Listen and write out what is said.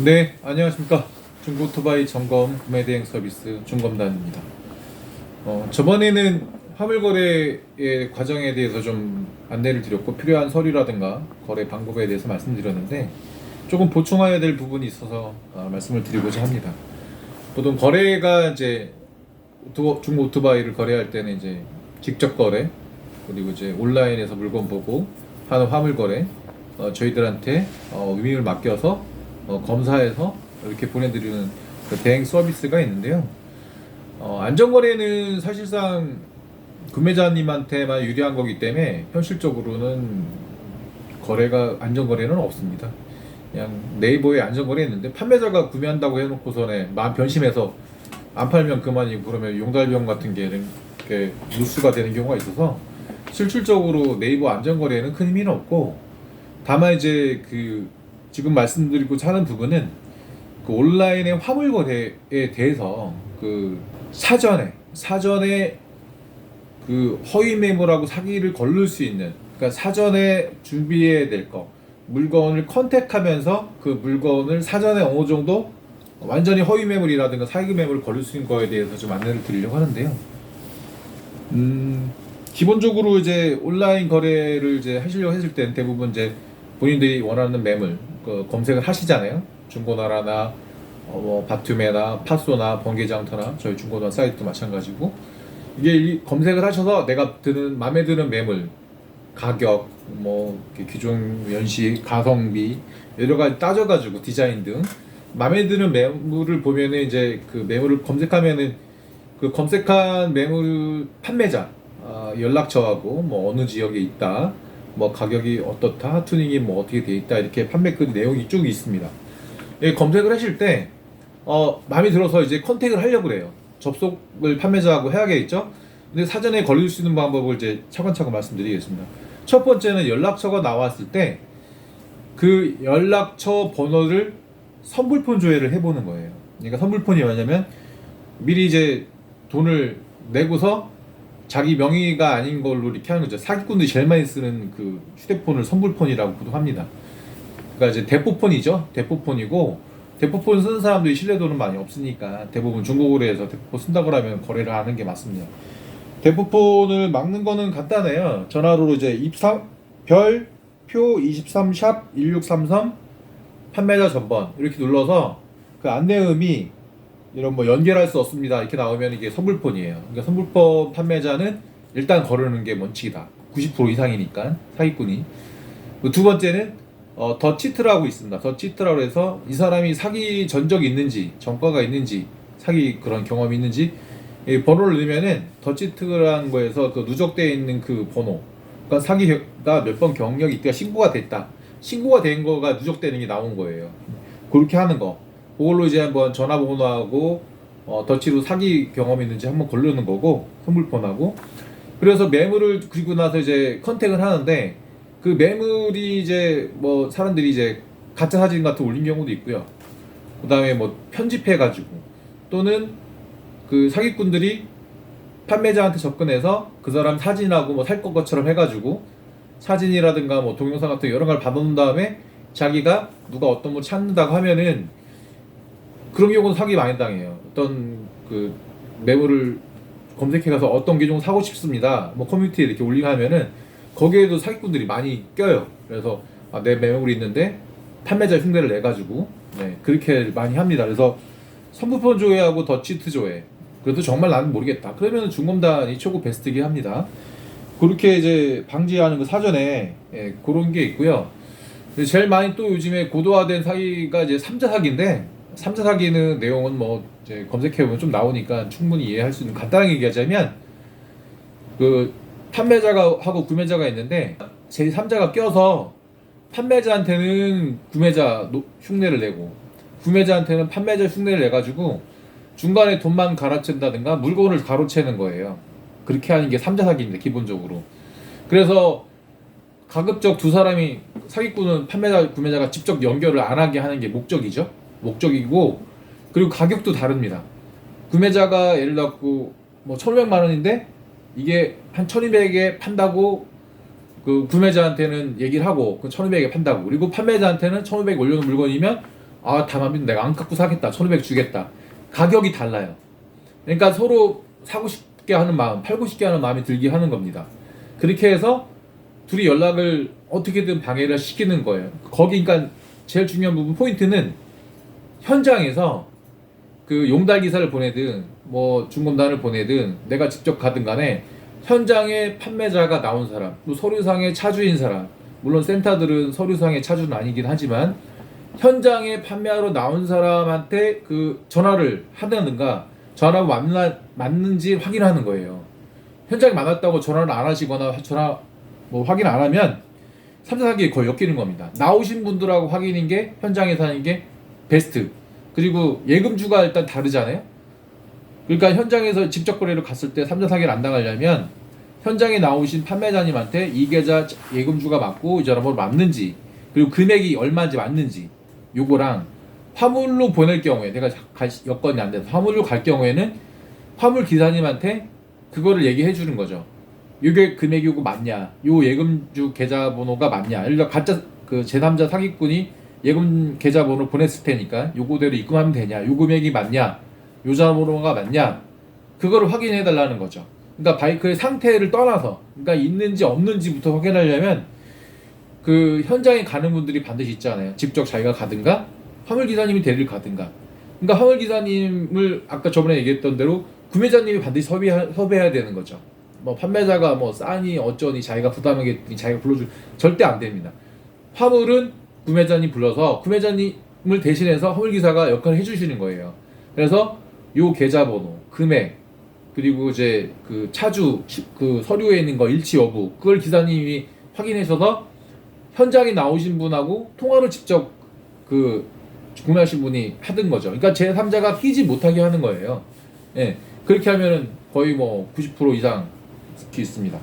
네, 안녕하십니까. 중고 오토바이 점검 구매 대행 서비스 중검단입니다. 저번에는 화물 거래의 과정에 대해서 좀 안내를 드렸고 필요한 서류라든가 거래 방법에 대해서 말씀드렸는데 조금 보충해야 될 부분이 있어서 말씀을 드리고자 합니다. 보통 거래가 이제 중고 오토바이를 거래할 때는 이제 직접 거래 그리고 이제 온라인에서 물건 보고 하는 화물 거래 저희들한테 위임을 맡겨서 검사해서 이렇게 보내드리는 그 대행 서비스가 있는데요. 안전거래는 사실상 구매자님한테만 유리한 거기 때문에 현실적으로는 거래가 안전거래는 없습니다. 그냥 네이버에 안전거래 있는데 판매자가 구매한다고 해놓고서는 마음 변심해서 안 팔면 그만이고 그러면 용달병 같은 게 이렇게 누수가 되는 경우가 있어서 실질적으로 네이버 안전거래에는 큰 의미는 없고 다만 이제 지금 말씀드리고자 하는 부분은 그 온라인의 화물 거래에 대해서 사전에 그 허위 매물하고 사기를 걸을 수 있는 그러니까 사전에 준비해야 될 거 물건을 컨택하면서 그 물건을 사전에 어느 정도 완전히 허위 매물이라든가 사기 매물을 걸을 수 있는 거에 대해서 좀 안내를 드리려고 하는데요. 기본적으로 이제 온라인 거래를 이제 하시려고 했을 때는 대부분 이제 본인들이 원하는 매물 검색을 하시잖아요. 중고나라나 바투메나 파소나 번개장터나 저희 중고나 사이트도 마찬가지고 이게 검색을 하셔서 내가 마음에 드는 매물 가격 기존 연식 가성비 여러 가지 따져가지고 디자인 등 마음에 드는 매물을 보면은 이제 그 매물을 검색하면은 그 검색한 매물 판매자 연락처하고 어느 지역에 있다 가격이 어떻다 튜닝이 어떻게 돼 있다 이렇게 판매 그 내용이 쭉 있습니다. 검색을 하실 때 마음에 들어서 이제 컨택을 하려고 그래요. 접속을 판매자하고 해야겠죠. 근데 사전에 걸릴 수 있는 방법을 이제 차근차근 말씀드리겠습니다. 첫 번째는 연락처가 나왔을 때 그 연락처 번호를 선불폰 조회를 해보는 거예요. 그러니까 선불폰이 뭐냐면 미리 이제 돈을 내고서 자기 명의가 아닌 걸로 이렇게 하는 거죠. 사기꾼들이 제일 많이 쓰는 그 휴대폰을 선불폰이라고 보도합니다. 그러니까 이제 대포폰이죠. 대포폰이고 대포폰 쓰는 사람들이 신뢰도는 많이 없으니까 대부분 중고거래에서 대포폰 쓴다고 하면 거래를 하는 게 맞습니다. 대포폰을 막는 거는 간단해요. 전화로 이제 별표 23샵 1633 판매자 전번 이렇게 눌러서 그 안내음이 이런 연결할 수 없습니다 이렇게 나오면 이게 선불폰이에요. 그러니까 선불폰 판매자는 일단 거르는 게 원칙이다. 90% 이상이니까 사기꾼이. 두 번째는 더 치트라고 있습니다. 더 치트라고 해서 이 사람이 사기 전적이 있는지 전과가 있는지 사기 그런 경험이 있는지 번호를 넣으면은 더 치트라는 거에서 그 누적되어 있는 그 번호 그러니까 사기가 몇 번 경력이 있다 신고가 됐다 신고가 된 거가 누적되는 게 나온 거예요. 그렇게 하는 거 그걸로 이제 한번 전화번호하고 더치로 사기 경험이 있는지 한번 걸르는 거고 선불폰하고 그래서 매물을 그리고 나서 이제 컨택을 하는데 그 매물이 이제 사람들이 이제 가짜 사진 같은 거 올린 경우도 있고요. 그 다음에 편집해 가지고 또는 그 사기꾼들이 판매자한테 접근해서 그 사람 사진하고 살 것처럼 해가지고 사진이라든가 동영상 같은 여러 가지를 받아놓은 다음에 자기가 누가 어떤 거 찾는다고 하면은 그런 경우는 사기 많이 당해요. 어떤 그 매물을 검색해가서 어떤 게 좀 사고 싶습니다. 커뮤니티에 이렇게 올리면은 거기에도 사기꾼들이 많이 껴요. 그래서 내 매물이 있는데 판매자 흉내를 내가지고 그렇게 많이 합니다. 그래서 선불폰 조회하고 더치트 조회. 그래도 정말 나는 모르겠다. 그러면 중검단이 최고 베스트이긴 합니다. 그렇게 이제 방지하는 거 사전에 그런 게 있고요. 제일 많이 또 요즘에 고도화된 사기가 이제 3자 사기인데 3자 사기는 내용은 이제 검색해보면 좀 나오니까 충분히 이해할 수 있는 간단하게 얘기하자면 그 판매자가 하고 구매자가 있는데 제3자가 껴서 판매자한테는 구매자 흉내를 내고 구매자한테는 판매자 흉내를 내가지고 중간에 돈만 갈아챈다든가 물건을 가로채는 거예요. 그렇게 하는 게 3자 사기입니다. 기본적으로. 그래서 가급적 두 사람이 사기꾼은 판매자 구매자가 직접 연결을 안 하게 하는 게 목적이죠. 목적이고 그리고 가격도 다릅니다. 구매자가 예를 들어 뭐 1,500만 원인데 이게 한 1,200에 판다고 그 구매자한테는 얘기를 하고 그 1,200에 판다고, 그리고 판매자한테는 1,500 올려놓은 물건이면 아 다만 내가 안 갖고 사겠다, 1,500 주겠다. 가격이 달라요. 그러니까 서로 사고 싶게 하는 마음, 팔고 싶게 하는 마음이 들게 하는 겁니다. 그렇게 해서 둘이 연락을 어떻게든 방해를 시키는 거예요. 거기 그러니까 제일 중요한 부분 포인트는 현장에서 그 용달 기사를 보내든 뭐 중고단을 보내든 내가 직접 가든 간에 현장에 판매자가 나온 사람, 또 서류상의 차주인 사람, 물론 센터들은 서류상의 차주는 아니긴 하지만 현장에 판매하러 나온 사람한테 그 전화를 하든가 전화가 맞는지 확인하는 거예요. 현장에 만났다고 전화를 안 하시거나 전화 뭐 확인 안 하면 3자 사기에 거의 엮이는 겁니다. 나오신 분들하고 확인인 게 현장에서 하는 게 베스트. 그리고 예금주가 일단 다르잖아요. 그러니까 현장에서 직접 거래로 갔을 때 3자 사기를 안 당하려면 현장에 나오신 판매자님한테 이 계좌 예금주가 맞고 이 전화번호 맞는지, 그리고 금액이 얼마인지 맞는지, 요거랑 화물로 보낼 경우에 내가 여건이 안 돼서 화물로 갈 경우에는 화물 기사님한테 그거를 얘기해 주는 거죠. 이게 금액이 요거 맞냐, 요 예금주 계좌번호가 맞냐. 예를 들어 가짜 그 제3자 사기꾼이 예금 계좌번호 보냈을 테니까 요거대로 입금하면 되냐, 요 금액이 맞냐, 요 전화번호가 맞냐, 그거를 확인해 달라는 거죠. 그러니까 바이크의 상태를 떠나서, 그러니까 있는지 없는지부터 확인하려면 그 현장에 가는 분들이 반드시 있잖아요. 직접 자기가 가든가 화물 기사님이 데리러 가든가. 그러니까 화물 기사님을 아까 저번에 얘기했던 대로 구매자님이 반드시 섭외해야 되는 거죠. 뭐 판매자가 뭐 싸니 어쩌니 자기가 부담하겠니 자기가 불러줄, 절대 안 됩니다. 화물은 구매자님 불러서 구매자님을 대신해서 화물 기사가 역할을 해주시는 거예요. 그래서 요 계좌번호, 금액, 그리고 이제 그 차주 그 서류에 있는 거 일치 여부, 그걸 기사님이 확인하셔서 현장에 나오신 분하고 통화를 직접 그 구매하신 분이 하던 거죠. 그러니까 제3자가 끼지 못하게 하는 거예요. 예, 그렇게 하면은 거의 뭐 90% 이상 있습니다.